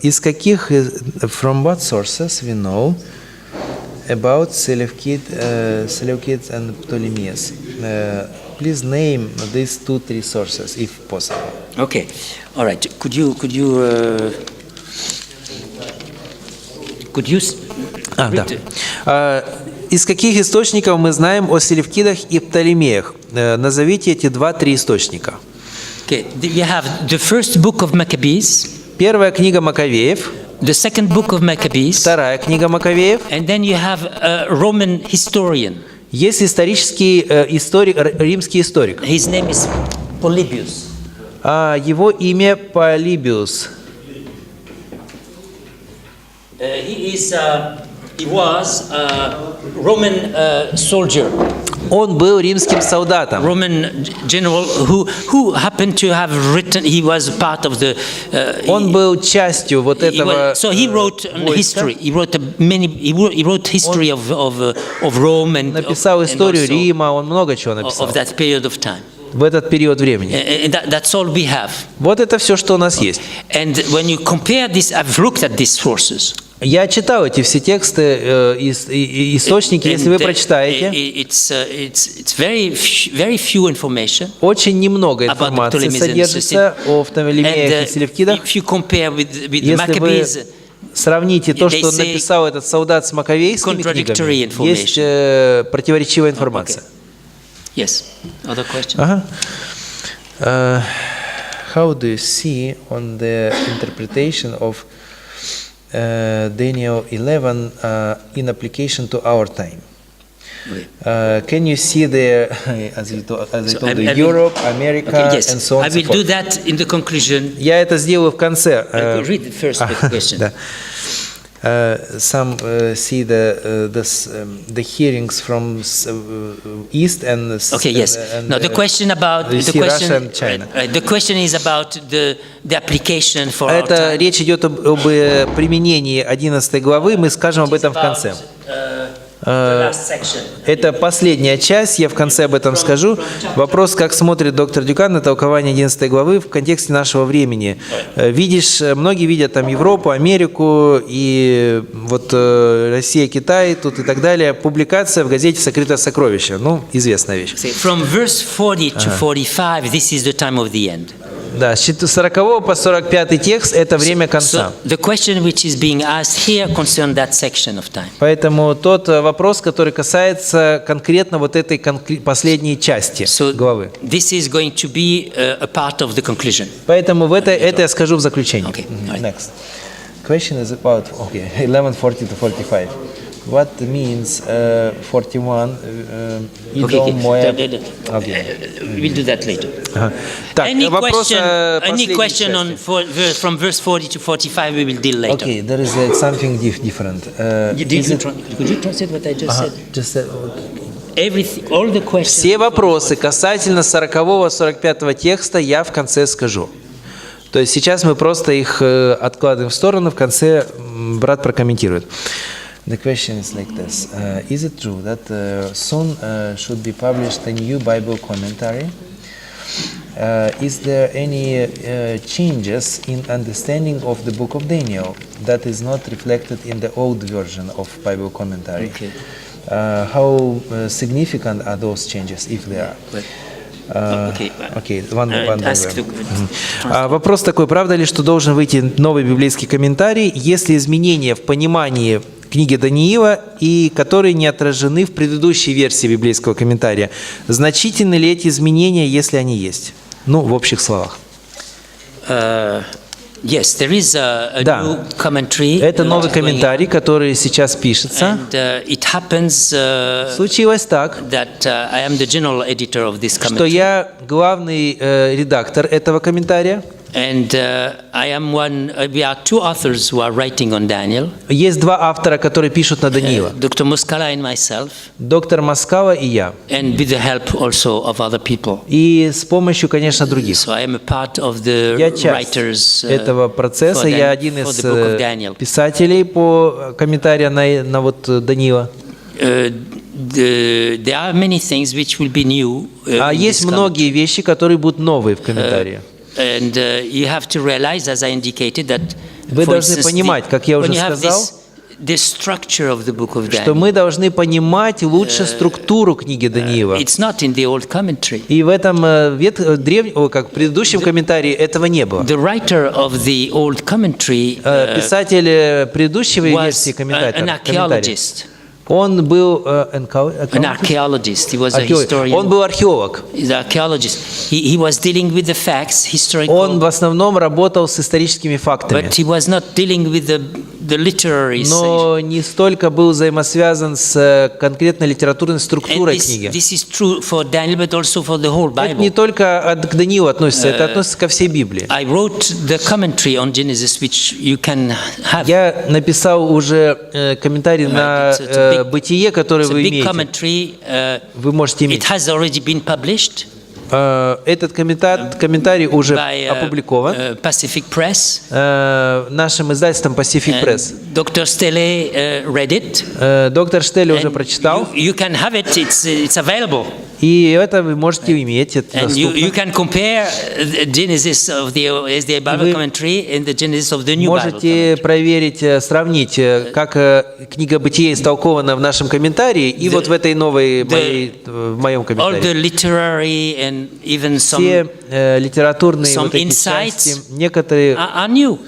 из каких, from what sources we know about Seleucids and Ptolemies? Please name these 2-3 sources, if possible. Okay, all right. Could you Да. Из каких источников мы знаем о Селевкидах и Птолемеях? Назовите эти 2-3 источника. Okay, you have the first book of Maccabees. Первая книга Маковеев. The second book of Maccabees. Вторая книга Маковеев. And then you have a Roman historian. Есть исторический историк, римский историк. His name is Polybius. Его имя Полибиус. He was a Roman soldier. Он был римским солдатом. Roman general who happened to have written. He was part of the. Он был частью вот этого. So he wrote history. He wrote He wrote history of Rome and. Написал историю Рима. Он много чего написал. Of that period of time. В этот период времени. That's all we have. Вот это все, что у нас есть. And when you compare this, I've looked at these sources. Я читал эти все тексты, источники, если вы прочитаете. It's very few information. Очень немного информации содержится о Птолемеях и Селевкидах. If you compare with Если Maccabees, вы сравните то, что написал этот солдат с маковейскими книгами, есть противоречивая информация. Yes. Other question? How do you see on the interpretation of Daniel 11 in application to our time? Can you see the, as I told you, Europe, America, yes, and so on? I will do that in the conclusion. Я это сделаю в конце. I will read the first question. Да. Some see the hearings from East and okay, yes. No, the question about the question. Russia and China. The question is about the application for our Это time. речь идет об применении 11 главы. Мы скажем об этом в конце. Это последняя часть, я в конце об этом скажу. Вопрос, как смотрит доктор Дюкан на толкование 11 главы в контексте нашего времени. Видишь, многие видят там Европу, Америку и вот Россия, Китай, тут и так далее. Публикация в газете «Сокрытое сокровище». Ну, известная вещь. From verse 40 to 45, this is the time of the end. Да, с 40 по 45 текст – это время конца. The question which is being asked here concerns that section of time. Поэтому тот вопрос, который касается конкретно вот этой последней части главы. This is going to be a part of the conclusion. Поэтому это я скажу в заключении. Okay. Next. Question is about 11:40 to 45. What means 41? Edom, Moab. We'll do that later. Так, any question on from verse 40 to 45 we will deal later. Okay, there is something different. Could you translate what I just said? Just all the questions. Все вопросы касательно 40-45 текста я в конце скажу. То есть сейчас мы просто их откладываем в сторону, в конце брат прокомментирует. The question is like this: is it true that soon should be published a new Bible commentary? Is there any changes in understanding of the book of Daniel that is not reflected in the old version of Bible commentary? Okay. How significant are those changes, if there are? Вопрос такой: правда ли, что должен выйти новый библейский комментарий, если изменения в понимании книги Даниила, и которые не отражены в предыдущей версии библейского комментария? Значительны ли эти изменения, если они есть? Ну, в общих словах. Yes, there is a new commentary. Это новый комментарий, который сейчас пишется. And it happens случилось так, that I am the general editor of this commentary. Что я главный редактор этого комментария. And I am one. We are two authors who are writing on Daniel. Есть два автора, которые пишут на Даниила. Dr. Muscala and myself. Доктор Москала и я. And with the help also of other people. И с помощью, конечно, других. So I am a part of the writers. Этого процесса. Я один из писателей по комментариям на вот Даниила. There are many things which will be new. А есть многие вещи, которые будут новые в комментарии. And you have to realize, as I indicated, that Вы должны понимать, как я уже сказал, the structure of the book of что Daniel. мы должны понимать лучше структуру книги Даниила. It's not in the old commentary. И в этом как в предыдущем комментарии этого не было. The writer of the old commentary Писатель предыдущего версии was an комментария, archaeologist. он был An archaeologist. He was a historian. он был археолог. He's an archaeologist. He was dealing with the facts, historical. Он в основном работал с историческими фактами. But he was not dealing with the literary. Но не столько был взаимосвязан с конкретно литературной структурой книги. This is true for Daniel, but also for the whole Это не Bible. только к Даниилу относится, это относится ко всей Библии. I wrote the commentary on Genesis, which you can have. Я написал уже комментарий на Бытие, который вы имеете. Commentary. Вы можете It иметь. has already been published Этот комментарий уже by опубликован Pacific Press. нашим издательством Pacific Press. Dr. Stelle read it. Доктор Штелли уже прочитал. You can have it. It's available. И это вы можете иметь. Это And you доступно. can compare the Genesis of the SDA Bible commentary and the Genesis of the New Bible Можете commentary. проверить, сравнить, как книга Бытия истолкована в нашем комментарии и вот в этой новой в моем All комментарии. the literary and even Все some литературные some вот эти insights части, некоторые are new,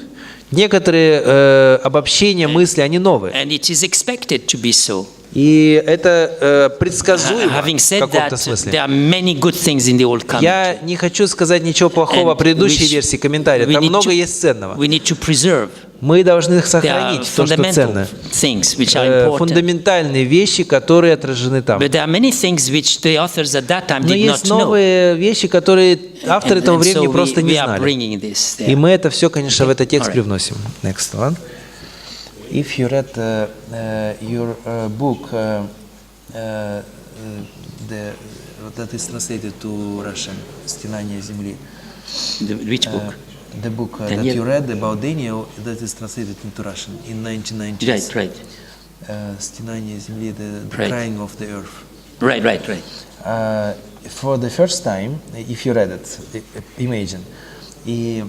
обобщения, мысли, они новые. and it is expected to be so. И это предсказуемо Having в said каком-то that, смысле. there are many good things in the old commentary. Я не хочу сказать ничего плохого о предыдущей версии комментария. Там много есть ценного. We need to preserve. Мы должны There are сохранить то, что fundamental ценно. things which are important. Фундаментальные вещи, которые отражены там. But there are many things which the authors at that time Но did not есть know. новые вещи, которые авторы того And времени so просто не we are знали. bringing this there. И мы это все, конечно, в этот текст Alright. привносим. Next one. If you read your book, that is translated to Russian, «Стенание земли». Which book? The book that Daniel. you read about Daniel, that is translated into Russian in 1990s. Right. «Стенание земли», the Right. crying of the earth. Right. For the first time, if you read it, imagine, if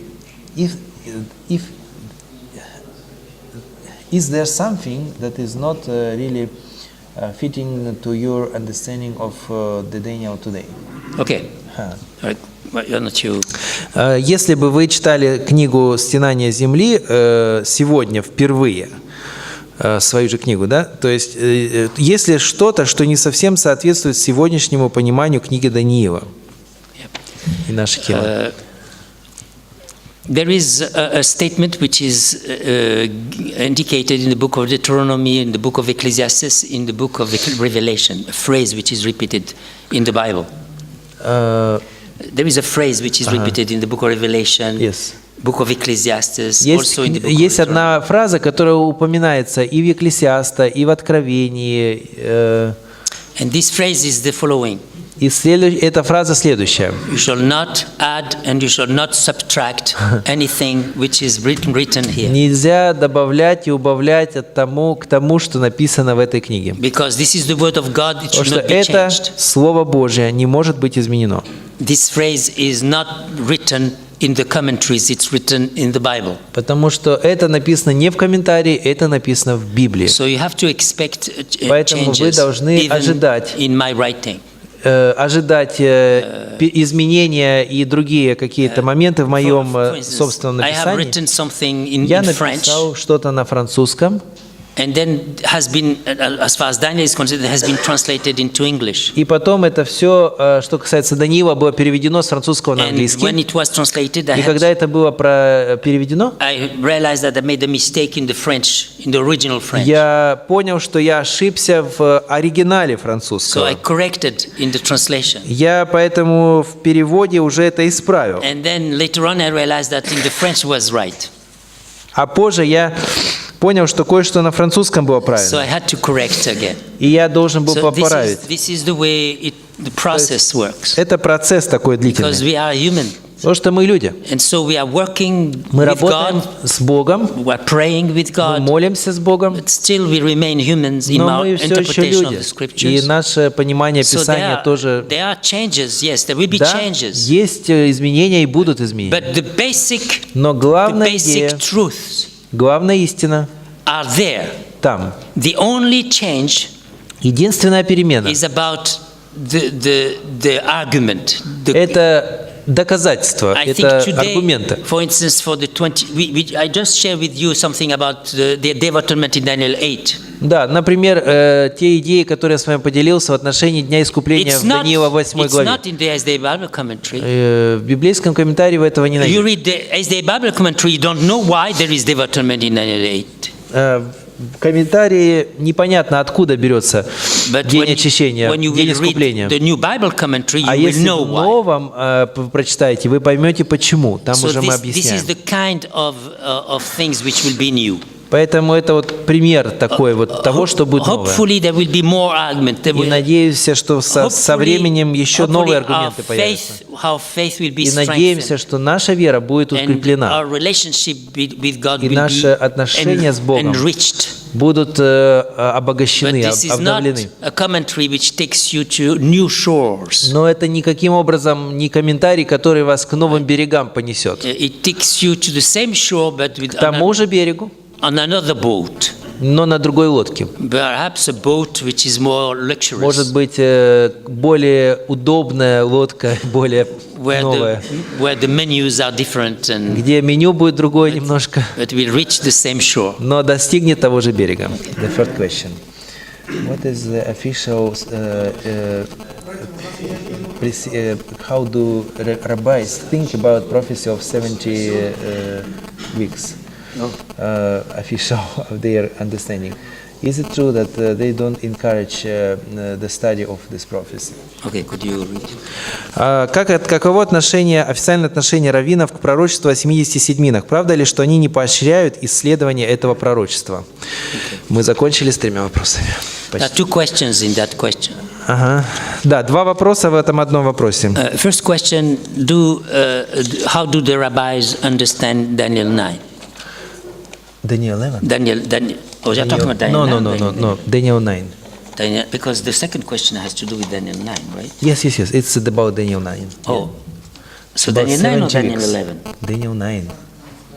is there something that is not really fitting to your understanding of the Daniel today? Okay. Huh. All right. Why not you? Если бы вы читали книгу «Стенание земли» сегодня впервые, свою же книгу, да? То есть, если что-то, что не совсем соответствует сегодняшнему пониманию книги Даниила и нашей темы. There is a statement which is indicated in the book of Deuteronomy, in the book of Ecclesiastes, in the book of Revelation, a phrase which is repeated in the Bible. There is a phrase which is repeated in the book of Revelation, Yes. book of Ecclesiastes, Есть, also in the book есть of Deuteronomy. одна фраза, которая упоминается и в Екклесиаста, и в Откровении. And this phrase is the following. И эта фраза следующая. You shall not add and you shall not subtract anything which is written here. Нельзя добавлять и убавлять к тому, что написано в этой книге. Because this is the word of God, it Потому should что not be это changed. Слово Божие не может быть изменено. This phrase is not written in the commentaries, it's written in the Bible. Потому что это написано не в комментарии, это написано в Библии. So you have to expect Поэтому вы changes должны even ожидать. in my writing. Ожидать изменения и другие какие-то моменты в моем For instance, собственном I have написании. written something in Я French, написал что-то на французском, and then has been, as far as Daniel is concerned, it has been translated into English. и потом это все, что касается Даниила, было переведено с французского на And when английский. it was translated, И когда это было переведено, I realized that I made a mistake in the French, in the original French. я понял, что я ошибся в оригинале So I французского. corrected in the translation. Я поэтому в переводе уже это исправил. And then later on I realized that in the French was right. А позже я понял, что кое-что на французском было So правильно. I had to correct again. И я должен был So поправить. this is the way the process works. Это процесс такой Because длительный. we are human. Потому что мы люди. And so we are working Мы with работаем God, с Богом, we are praying with мы God, молимся с Богом, but still we remain humans in но our мы все еще interpretation of люди. the И scriptures. наше понимание So Писания тоже... there are changes, yes, there will be Да, changes. есть изменения и будут изменения. But the Но главная basic идея, truths Главная истина are there. там. The only change Единственная перемена is about the argument. это доказательства, I это think today, аргументы. for instance, for the 20, I just shared with you something about the development in Daniel 8. Да, например, те идеи, которые я с вами поделился в отношении Дня Искупления в Даниила 8 главе. Not in the SDA Bible commentary. В библейском комментарии вы этого не You найдете. read the SDA Bible commentary, you don't know why there is development in Daniel 8. В комментарии непонятно, откуда берется День очищения, when you День will Искупления. read the new Bible commentary, А you will если know в why. новом прочитаете, вы поймете почему. Там So уже мы this объясняем. is the kind of things which will be new. Поэтому это вот пример такой вот того, что будет новое. Hopefully there will be more argument. И надеемся, что со временем еще новые аргументы появятся. И надеемся, что наша вера будет укреплена. И наши отношения с Богом будут обогащены, обновлены. Но это никаким образом не комментарий, который вас к новым берегам понесет. К тому же берегу, on another boat. но на другой лодке. Perhaps a boat which is more luxurious. Может быть, более удобная лодка, более новая, where the menus are different and где меню будет другое немножко, but will reach the same shore. но достигнет того же берега. The first question. What is the official? How do rabbis think about prophecy of 70 weeks? Official of their understanding. Is it true that they don't encourage the study of this prophecy? Okay, could you read? Каково официальное отношение раввинов к пророчеству о 70 седьминах? Правда ли, что они не поощряют исследование этого пророчества? Мы закончили с 3 вопросами. There are 2 questions in that question. Ага. Да, 2 вопроса в этом одном вопросе. First question: how do the rabbis understand Daniel 9? Daniel 11? Daniel. Oh, you're talking about Daniel 9? No. Daniel 9. Daniel, because the second question has to do with Daniel 9, right? Yes. It's about Daniel 9. Oh. So About Daniel 9 or 70 Daniel weeks. 11? Daniel 9.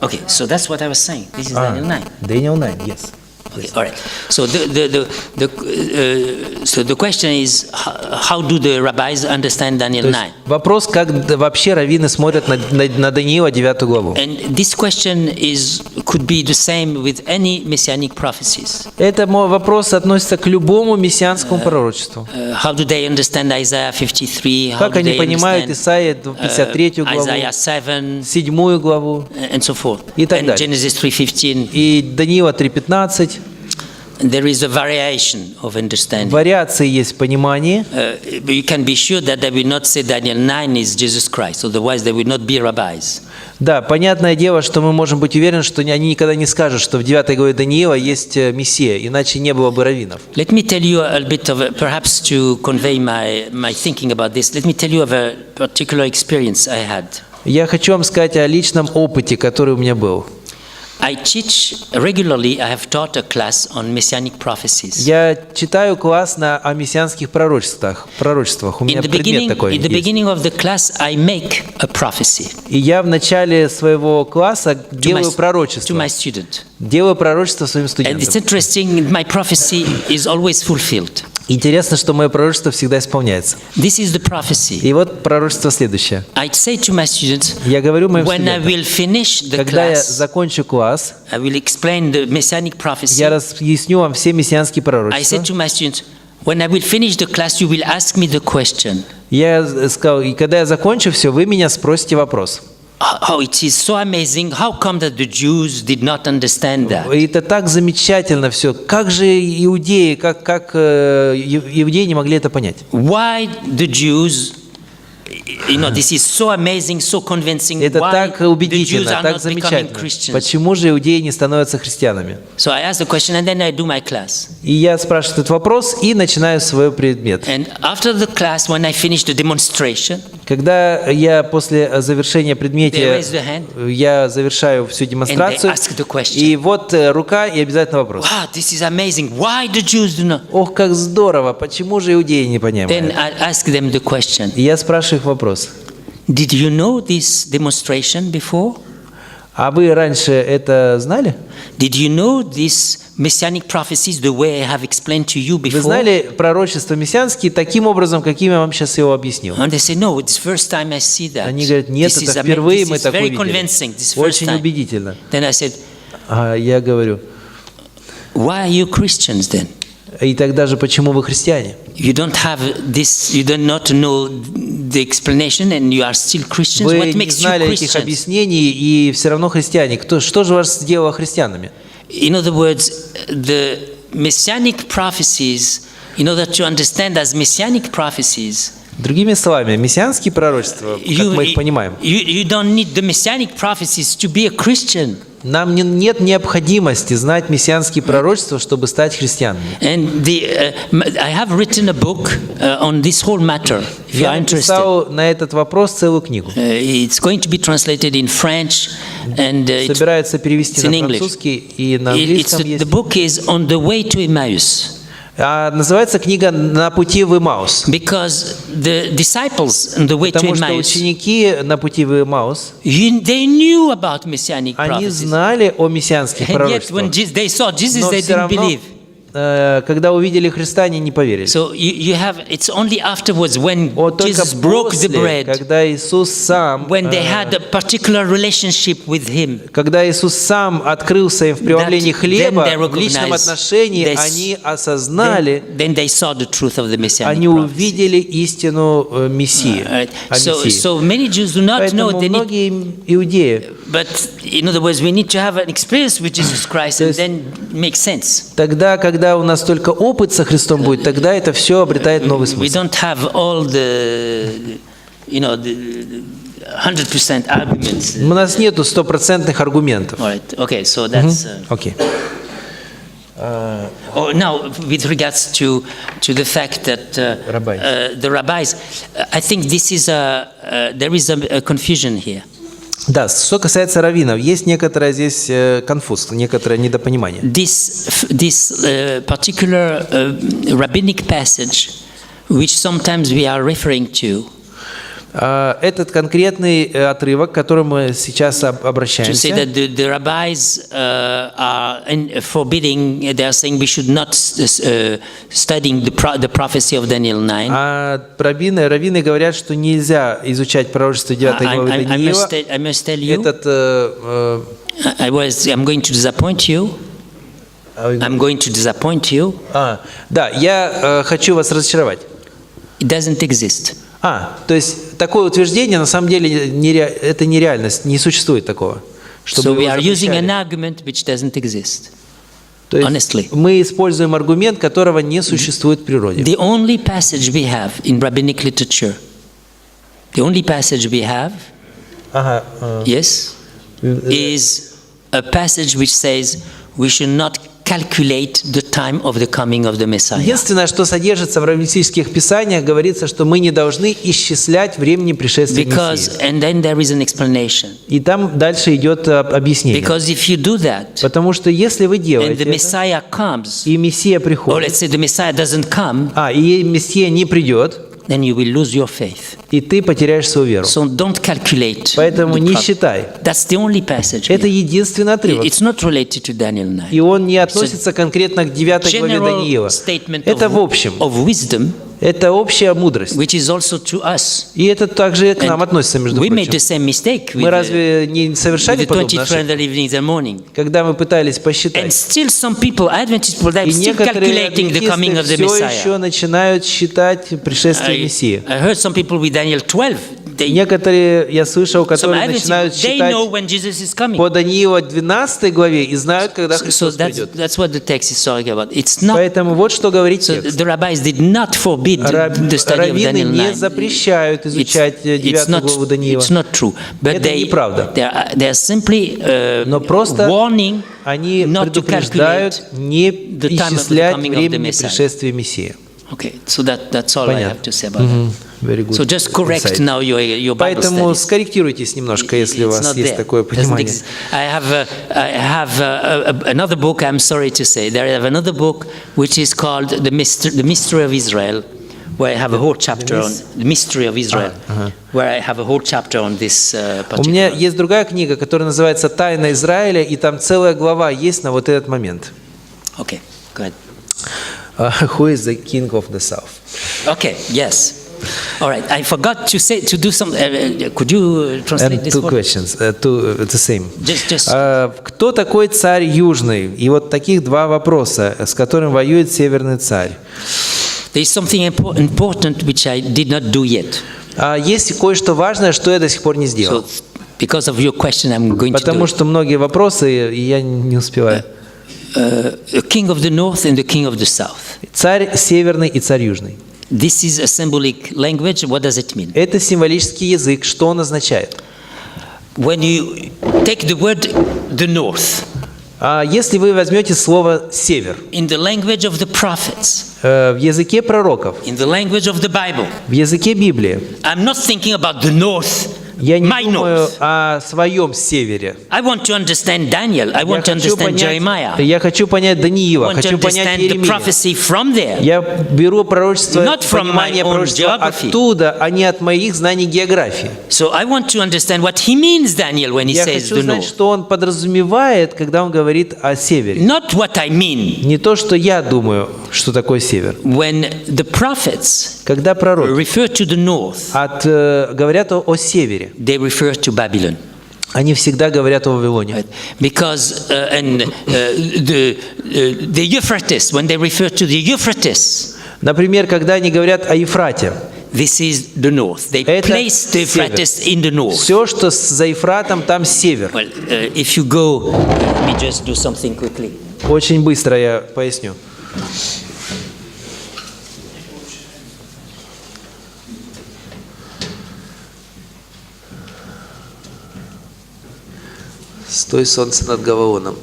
Okay, so that's what I was saying. This is Daniel 9. Daniel 9, yes. Okay, all right. So the question is, how do the rabbis understand Daniel 9? Вопрос, как вообще раввины смотрят на Даниила 9 главу. And this question could be the same with any messianic prophecies. Это вопрос относится к любому мессианскому пророчеству. How do they understand Isaiah 53? How Как do они they понимают understand Исаия 53 главу, Isaiah 7, 7 главу and so forth? И так And далее. Genesis 3:15. И Даниила 3:15. There is a variation of understanding. Вариации есть в понимании. But you can be sure that they will not say Daniel 9 is Jesus Christ, otherwise they will not be rabbis. Да, понятное дело, что мы можем быть уверены, что они никогда не скажут, что в 9 главе Даниила есть Мессия, иначе не было бы раввинов. Let me tell you a bit of, perhaps to convey my thinking about this, let me tell you of a particular experience I had. Я хочу вам сказать о личном опыте, который у меня был. I teach regularly, I have taught a class on messianic prophecies. Я читаю класс о мессианских пророчествах. У меня предмет такой In the есть. beginning of the class, I make a prophecy И я в начале своего класса делаю to пророчество. my student. Делаю пророчество своим And it's студентам. interesting, my prophecy is always fulfilled. Интересно, что мое пророчество всегда исполняется. This is the prophecy. И вот пророчество следующее. I say to my students, Я говорю моим when I студентам, will finish the когда я class, закончу класс, I will explain the messianic prophecy. я разъясню вам все мессианские I пророчества. said to my students, when I will finish the class, you will ask me the question. Я сказал, и когда я закончу все, вы меня спросите вопрос. Oh, it is so amazing. How come that the Jews did not understand that? И это так замечательно все. Как же иудеи, как иудеи не могли это понять? Why the Jews, this is so amazing, so convincing. Это Why так the Jews убедительно, are так not becoming замечательно. Christians? Почему же иудеи не становятся христианами? So I ask the question and then I do my class. И я спрашиваю этот вопрос и начинаю свой предмет. And after the class, when I finish the demonstration, Когда я после завершения they предмета, raise the hand. я завершаю всю демонстрацию, And they ask the question. и вот рука и обязательно вопрос. Wow, this is amazing. Why the Jews do not? Ох, как здорово, почему же иудеи не Then понимают? I ask them the question. И я спрашиваю их вопрос. Did you know this demonstration before? А вы раньше это знали? Did you know these messianic prophecies the way I have explained to you Вы before? знали пророчества мессианские таким образом, каким я вам сейчас его объяснил? And they say, no, it's the first time I see that. Они говорят, нет, This is это впервые мы this is такое very видели. convincing. This is first Очень time. убедительно. Then I said, А я говорю, why are you Christians then? и тогда же почему вы христиане? You don't have this, you do not know the explanation and you are still Christians? Вы What не makes you знали этих Christians? объяснений и все равно христиане. Что же вас сделало христианами? In other words, the messianic prophecies, in order to understand as messianic prophecies, Другими словами, мессианские пророчества, как мы их понимаем, you don't need the messianic prophecies to be a Christian. нам нет необходимости знать мессианские пророчества, чтобы стать христианами. And I have written a book on this whole matter, if you Я are interested. написал на этот вопрос целую книгу. It's going to be translated in French and Собирается перевести it's in на English. французский и на английском The есть. book is on the way to Emmaus. Называется книга «На пути в Эмаус». Because the disciples on the way to Потому что Emmaus, ученики на пути в Эмаус, they knew about messianic они prophecies. знали о мессианских And yet пророчествах. when they saw Jesus, Но they все didn't равно, believe. когда увидели Христа, они не поверили. So it's only afterwards when Вот только Jesus broke the после, bread, когда Иисус сам, when they had a particular relationship with Him, когда Иисус сам открылся им в преломлении then хлеба, they в личном recognized, отношении, they они осознали, then they saw the truth of the messianic они prophecy. увидели истину Мессии. Right. О Мессии. So many Jews do not know. Поэтому They need, многие иудеи, but in other words, we need to have an experience with Jesus Christ, and then make sense. тогда, когда у нас только опыт со Христом будет, тогда это все обретает новый We смысл. don't have all the 100% arguments. У нас нету стопроцентных аргументов. All right. Okay. So that's. Окей. Now, with regards to the fact that the rabbis, I think this is there is a confusion here. Да, что касается раввинов, есть некоторое здесь конфуз, некоторое недопонимание. This particular rabbinic passage, which sometimes we are referring to, Этот конкретный отрывок, к которому мы сейчас to say обращаемся, that the rabbis are forbidding, they are saying we should not studying the prophecy of Daniel 9. раввины говорят, что нельзя изучать пророчество 9 главы Даниила. I must tell you, Этот, I'm going to disappoint you. I'm going to disappoint you. да, я хочу вас разочаровать. It doesn't exist. То есть такое утверждение на самом деле это нереальность, не существует такого. So we are using an argument which doesn't exist. То есть Honestly. мы используем аргумент, которого не существует в природе. The only passage we have in rabbinic literature, the only passage we have, yes, is a passage which says we should not calculate the time of the coming of the Messiah. Единственное, что содержится в раввинистических писаниях, говорится, что мы не должны исчислять времени пришествия Мессии. And then there is an explanation. И там дальше идет объяснение. Because if you do that, Потому что если вы and делаете the это, Messiah comes, и Мессия or приходит, let's say the Messiah doesn't come, и Мессия не придет, then you will lose your faith. и ты потеряешь свою веру. So don't calculate. Поэтому the не prop- считай. That's the only passage. Это we have. единственный отрывок. It's not related to Daniel 9. И он не относится конкретно к 9 главе General Даниила. statement Это в общем. of wisdom, Это общая мудрость. which is also to us. И это также к нам And относится, между we made прочим. the same mistake Мы with разве не совершали the подобную 23rd ошибку? evening and morning. Когда мы пытались And посчитать. still some people, Adventist people, they're И still некоторые calculating the coming of the адвентисты все еще Messiah. начинают считать пришествие Мессии. I heard some people with Daniel 12. Некоторые, я слышал, Some которые Adventists, начинают they считать know when Jesus is coming. по Даниилу 12 главе и знают, когда So Христос придет. that's what the text is talking about. It's not. Поэтому вот что говорит So текст. the rabbis did not forbid the study of Раввины Daniel не 9. запрещают изучать 9 главу Даниила. It's not true. But Это неправда. they are simply Но просто warning они not to предупреждают calculate не the time of the исчислять coming of the времени Messiah. пришествия Мессии. Okay, so that's all I have to say about that. Very good So just correct insight. now your Bible Поэтому studies. скорректируйтесь немножко, если у It's вас not есть there. такое Doesn't понимание. exist. I have another book. I'm sorry to say, there I have another book which is called The Mystery of Israel, where I have a whole chapter on the mystery of Israel, where I have a whole chapter on this У меня particular. есть другая книга, которая называется «Тайна Израиля», и там целая глава есть на вот этот момент. Okay, go ahead. Who is the king of the south? Okay, yes. All right, I forgot to say to do some. Could you translate And this two word? questions, the same. Just Кто такой царь южный? И вот таких два вопроса, с которым воюет северный царь. there is something important which I did not do yet. Есть кое-что важное, что я до сих пор не сделал. So, because of your question, I'm going to do Потому it. что многие вопросы и я не успеваю. The king of the north and the king of the south. Царь северный и царь южный. This is a symbolic language. What does it mean? Это символический язык. Что он означает? When you take the word the north, Если вы возьмете слово «север» in the language of the prophets, в языке пророков, in the language of the Bible, в языке Библии, I'm not thinking about the north, я не my думаю north. о своем севере. I want to understand Daniel. I want to understand Jeremiah. Я хочу понять I Даниила, want to хочу понять understand the Иеремию. prophecy from there. Я беру пророчество, Not from понимание my own пророчества geography. оттуда, а не от моих знаний географии. So I want to understand what he means, Daniel, when he Я says хочу the знать, north. что он подразумевает, когда он говорит о севере. Not what I mean. Не то, что я думаю, что такое север. When the prophets Когда пророки refer to the north, говорят о севере, they refer to Babylon. они всегда говорят о Вавилоне. Because the Euphrates, when they refer to the Euphrates, Например, когда они говорят о Ефрате, this is the north. They Это place the Euphrates in the north. все, что за Ефратом, там север. Well, if you go, let me just do something quickly. Очень быстро я поясню. Стой, солнце над Гаваоном.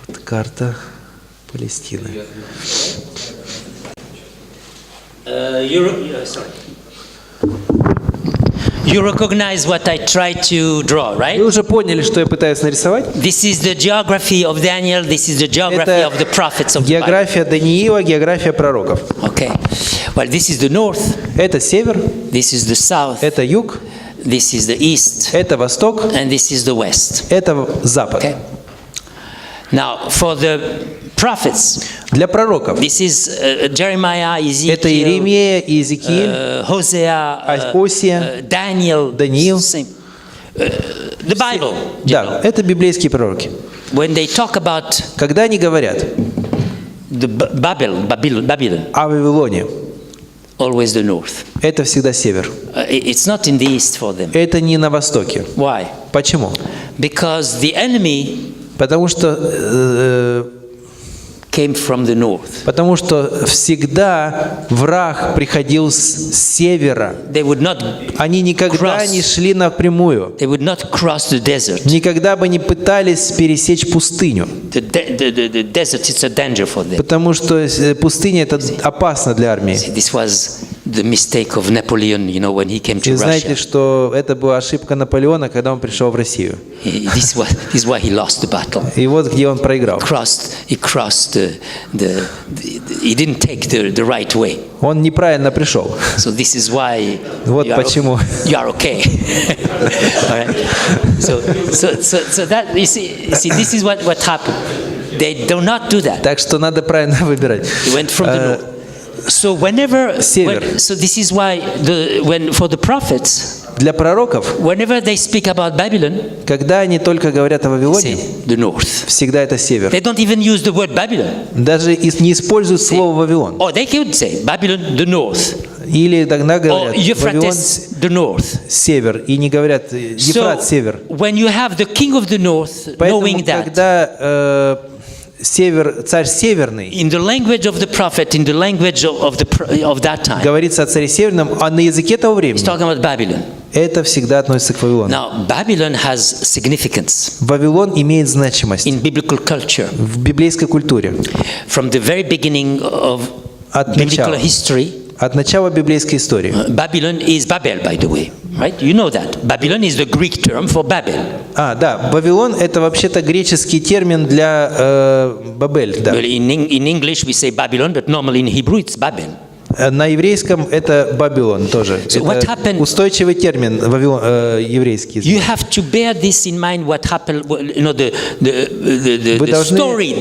Вот карта Палестины. You recognize what I try to draw, right? Вы уже поняли, что я пытаюсь нарисовать? This is the geography of Daniel. This is the geography Это of the prophets of the Bible. география Даниила, география пророков. Okay. Well, this is the north. Это север, This is the south. это юг, This is the east. это восток, And this is the west. это запад. Okay. Now, for the prophets, Для пророков this is Jeremiah, это Ezekiel, Иеремия, Иезекииль, Hosea, Осия, Daniel, Даниил. same. The Bible. you Да, know. это библейские пророки. When they talk about Когда они говорят the Babylon, о Вавилоне, always the north. это всегда север. It's not in the east for them. Это не на востоке. Why? Почему? Because the enemy Потому что came from the north. всегда враг приходил с севера. They would not Они никогда Cross. не шли напрямую. They would not cross the desert. Никогда бы не пытались пересечь пустыню. The desert is a danger for them. Потому что пустыня это опасно для армии. This was the mistake of Napoleon, you know, when he came to И знаете, Russia. что это была ошибка Наполеона, когда он пришел в Россию. This is why he lost the battle. И вот где он проиграл. He crossed he didn't take the right way. Он неправильно пришел. So this is why Вот почему. you are okay. All right. So that you see this is what happened. They do not do that. Так что надо правильно выбирать. They went from the north. So whenever Север. so this is why when for the prophets, Для пророков, whenever they speak about Babylon, когда они только говорят о they Вавилоне, say the north. всегда это север. They don't even use the word Babylon. Даже не используют слово Вавилон. Or they could say Babylon the north. Или тогда Or говорят Вавилон Euphrates the north. север. И не говорят Ефрат север. When you have the king of the north Поэтому, knowing that, когда царь северный, in the language of the prophet, in the language of that time, говорится о царе северном, а на языке того he's времени talking about Babylon. это всегда относится к Вавилону. Now, Babylon has significance Вавилон имеет значимость in biblical culture. в библейской культуре. From the very beginning of От biblical начала. history, От начала библейской истории. Babylon is Babel, by the way, right? You know that. Babylon is the Greek term for Babel. Да, Вавилон – это вообще-то греческий термин для Бабель, да. Well, in English we say Babylon, but normally in Hebrew it's Babel. На еврейском это Бабилон тоже. So what Это happened- устойчивый термин еврейский. You have to bear this in mind. What happened? You know Вы the должны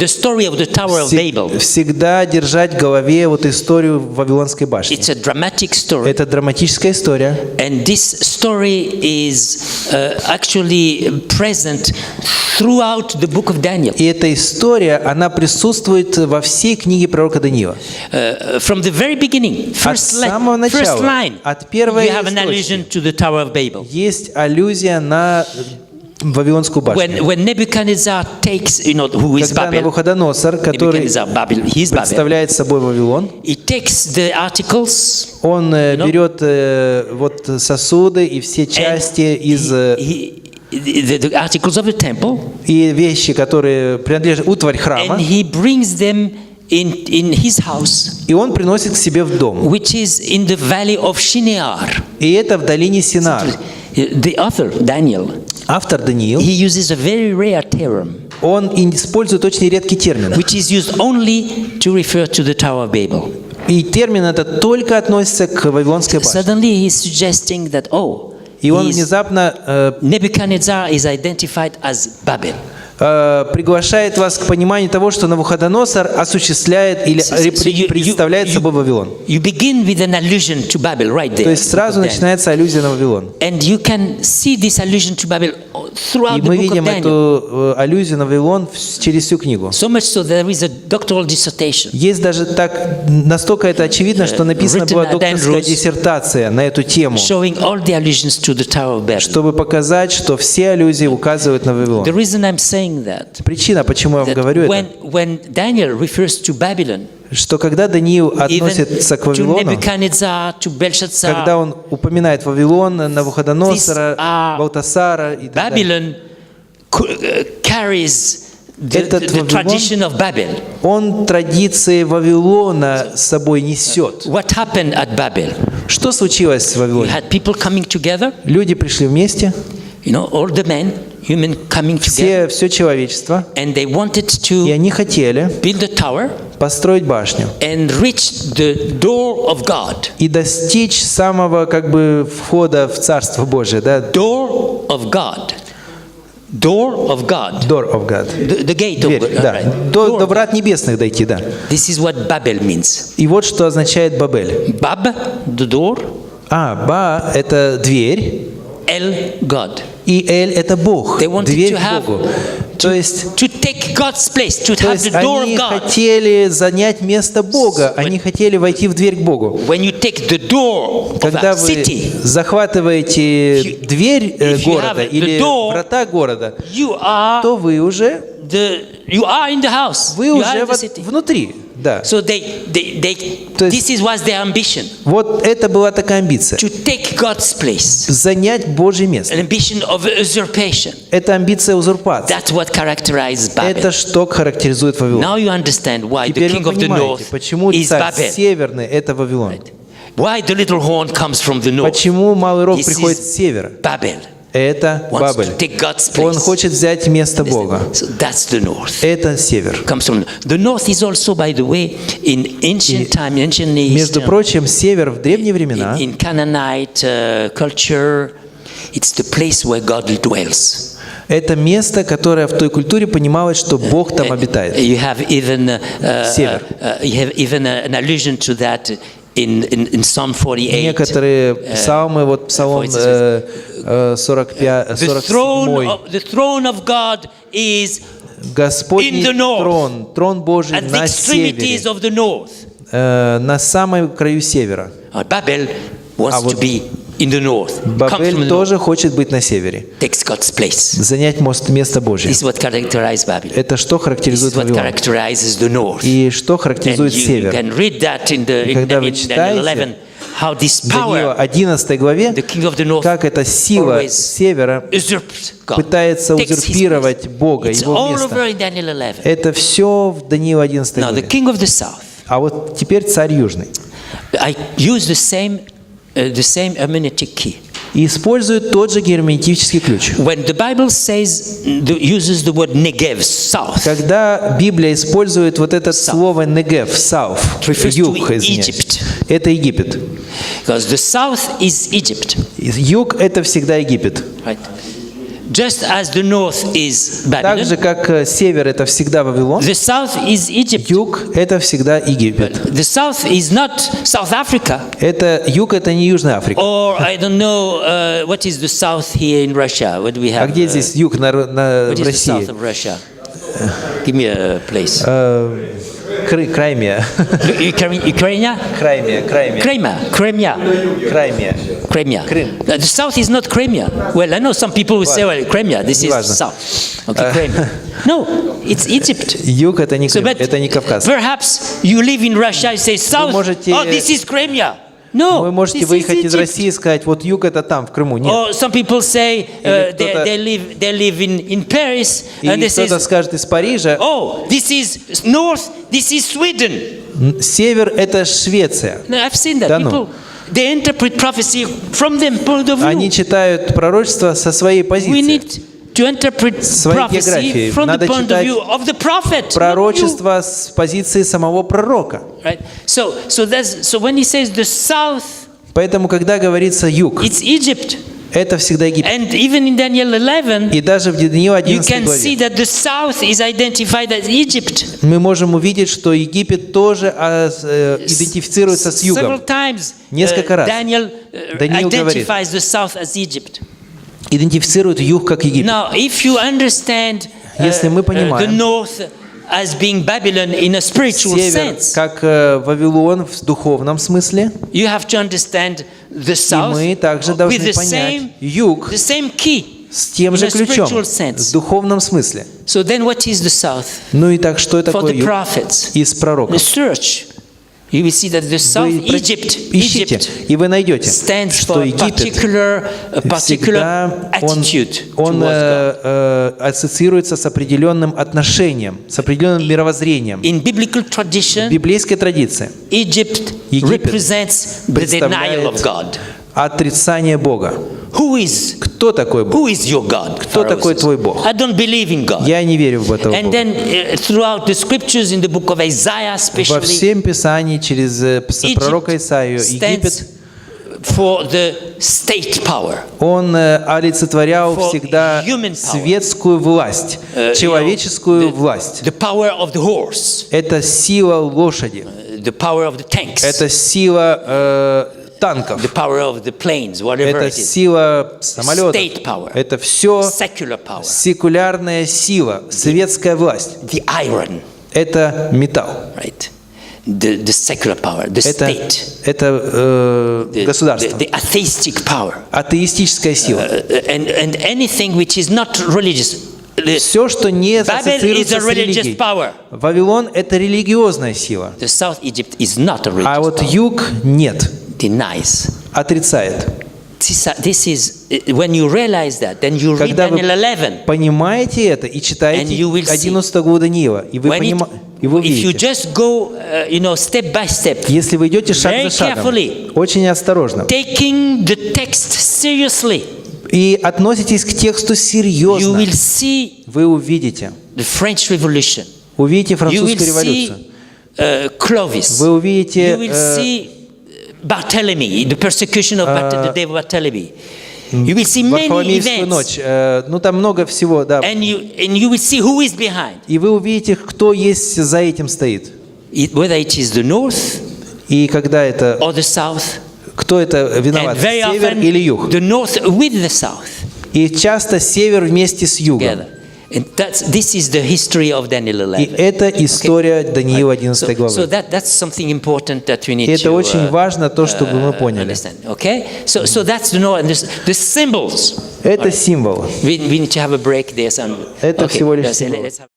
story of the Tower of Babel. Всегда держать в голове вот историю Вавилонской башни. It's a dramatic story, Это драматическая история. and this story is actually present throughout the book of Daniel. И эта история, она присутствует во всей книге пророка Даниила. From the very beginning, От самого first начала, line, от первой you have an строчки. allusion to the Tower of Babel. Есть аллюзия на Вавилонскую башню. When Nebuchadnezzar takes, who is Когда Babel, Навуходоносор, который Nebuchadnezzar, Babel, he's Babel. представляет собой Вавилон, He takes the articles, он берет вот сосуды и все части из the articles of the temple, и вещи, которые принадлежат утварь храма, and he brings them in his house, и он приносит к себе в дом. which is in the valley of Shinear. И это в долине Синар. The author, Daniel, Автор Даниил, he uses a very rare term, он использует очень редкий термин. which is used only to refer to the Tower of Babel. И термин этот только относится к Вавилонской башне. Suddenly he's suggesting that, И он внезапно Nebuchadnezzar is identified as Babel. приглашает вас к пониманию того, что Навуходоносор осуществляет или представляет собой Вавилон. You begin with an allusion to Babel right there. То есть сразу начинается аллюзия на Вавилон. And you can see this allusion to Babel throughout И the мы book of видим Daniel. эту аллюзию на Вавилон через всю книгу. So much so there is a doctoral dissertation Есть даже настолько это очевидно, что написана written была at докторская Andrews, диссертация на эту тему, showing all the allusions to the Tower of Babel. чтобы показать, что все аллюзии указывают на Вавилон. The reason I'm saying that, Причина, почему я вам that говорю это, when Daniel refers to Babylon, что когда Даниил even относится к to Вавилону, Nebuchadnezzar, to Belshazzar, когда он упоминает Вавилон, Навуходоносора, These are Валтасара и так далее, Babylon carries Этот the Вавилон, tradition of Babel. он традиции Вавилона с собой несет. What happened at Babel? Что случилось в You Вавилоне? had people coming together, Люди пришли вместе, all the men, human coming together, все человечество, and they wanted и to они хотели build a tower построить башню and reach the door of God. и достичь самого входа в Царство Божие, да? Door of God. Door of God. Door of God. The gate of Дверь, God. да. Right. До Door of врат небесных дойти, да. This is what Babel means. И вот что означает Бабель. Bab, the door, Ба – это дверь, El, God. и Эль – это Бог, They wanted дверь to к have- Богу. То есть To take God's place, to То have есть the door of они God. хотели занять место Бога, они хотели войти в дверь к Богу. When you take the door of Когда a вы city, захватываете дверь if you города have the или door, врата города, you are то вы уже in the house. вы You are уже in the city. внутри. Да. So То есть- this is was their ambition, Вот это была такая амбиция. to take God's place, Занять Божье место. an ambition of usurpation. Это амбиция узурпации. That's what characterized Babel. Это что характеризует Вавилон. Now you understand why the Теперь king вы of the понимаете, north почему is царь Babel. северный – это Вавилон. Why the little horn comes from the north. Почему малый рог This приходит is с севера? Babel Это wants Бабель. to take God's Он place. хочет взять место Бога. So that's the north. Это север. Comes from the north is also, by the way, in ancient time, ancient Между East, прочим, север в древние времена in Canaanite culture, it's the place where God dwells. это место, которое в той культуре понималось, что Бог там обитает. You have even Север. an allusion to that in Psalm 48. Некоторые псалмы, вот Псалом 45, The 47, throne of God is Господний in the north, трон, трон Божий at the на extremities севере, of the north. на самом краю севера. Babel wants вот to be in the north. Comes from Бабель the north. тоже хочет быть на севере, Takes God's place. занять место Божье. This is what characterizes Babylon. Это что This характеризует is what Вавилон? characterizes the north. И что And характеризует you север? can read that in Когда вы Daniel читаете, 11, how this Даниила power, 11 главе, the king of the north, как эта сила always севера usurped God, пытается takes his узурпировать place. Бога, It's Его all место. over in Daniel 11. Это все в Даниила 11 Now, the главе. king of the south, А вот теперь царь Южный. I use the same hermeneutic key. И использует тот же герменевтический ключ. When the Bible uses the word Negev, south, Когда Библия использует вот это слово «негев», «south», refers to «юг», извиняюсь, Egypt. это Египет. Because the south is Egypt, Юг – это всегда Египет. right? Just as the north is Так же, Babylon, как север – это всегда Вавилон, the south is Egypt. юг – это всегда Египет. The south is not South Africa, Юг – это не Южная Африка. or I don't know what is the south here in Russia. What do we have? А где здесь юг в what is the России? south of Russia? Give me a place. Краймия. Ukraine? Краймия. Crimea. Крым. The south is not Crimea. Well, I know some people will say, well, Crimea, this is Неважно. south. Okay, Crimea. No, it's Egypt. Юг – это не So, Крым, but это не Кавказ. perhaps you live in Russia and say south. можете- Oh, this is Crimea. No, Вы можете this выехать is из Egypt. России и сказать, вот юг – это там, в Крыму. Нет. Or some people say Или кто-то- they live in Paris И and they say, кто-то скажет из Парижа, oh, this is north, this is Sweden. север – это Швеция. No, I've seen that. Да ну. People, they interpret prophecy from their point of view. Они читают пророчество со своей We позиции. need to interpret Своей prophecy географией. from the Надо point of читать view of the prophet. not you. Пророчество с позиции самого пророка. Right? So when he says the south, Поэтому, когда говорится юг, it's Egypt. это всегда Египет. And even in Daniel 11, И даже в Даниила you 11 can see главе that the south is identified as Egypt. мы можем увидеть, что Египет тоже идентифицируется с Several югом. times Несколько раз. Daniel Даниил говорит, identifies the south as Egypt. идентифицирует юг как Египет. Now, if you understand Если мы the понимаем north as being Babylon in a spiritual север sense, как Вавилон в духовном смысле, you have to understand the и south мы также with должны the понять юг the same key с тем in же a ключом, spiritual в sense. духовном смысле. So then what is the south? Ну и так, что For такое the юг? prophets. Из The пророков. search. You will see that the south, Вы ищите, и вы найдете, stands что for a Египет particular всегда attitude он towards God. ассоциируется с определенным отношением, с определенным мировоззрением. In biblical В tradition, библейской традиции Egypt Египет represents the denial of God. отрицание Бога. Who is Кто такой Бог? Who is your God? Кто Pharaoh такой says. твой Бог? I don't believe in God. Я не верю в этого And Бога. then throughout the scriptures in the book of Isaiah Во especially, всем Писании через пророка Исаию Египет, stands for the state power. он олицетворял For всегда human power. светскую власть, человеческую власть. The power of the horse, Это сила лошади, the power of the tanks, это сила танков, the power of the planes, whatever это it is. сила самолетов. State power. Это все Secular power. секулярная сила, светская власть. The iron, Это металл. right? The secular power, the state. Это государство. The atheistic power. Атеистическая сила. And anything which is not religious. Все, что не Babel is ассоциируется a с religious религией. power. Вавилон – это религиозная сила. The South Egypt is not a religious А вот power. юг – нет, Denies. отрицает. This is when you realize that, then you read Когда вы Daniel 11. понимаете это и And читаете you will see. 11 главу Даниила, и вы When и вы if you увидите, just go, step by step, если вы идете шаг very за шагом, carefully, очень осторожно, taking the text seriously, и относитесь к тексту you серьезно, will see вы увидите. the French Revolution. Увидите You will французскую see революцию. Clovis. Вы увидите You will see Barthélemy, the persecution of the day of Barthélemy. You will see many Варфоломеевскую events, ночь. Ну, там много всего, да. and you will see who is behind. И вы увидите, кто есть за этим стоит. Whether it is the north И когда это, or the south, кто это виноват, and very север often или юг. the north with the south И часто север вместе с югом. together. And this is the history of Daniel И 11. это история Даниила 11 So главы. that's something important that we need И это to очень важно, то, чтобы мы поняли. understand. Okay? So that's the symbols. Это символ. We need to have a break there. Это всего лишь let's символ. have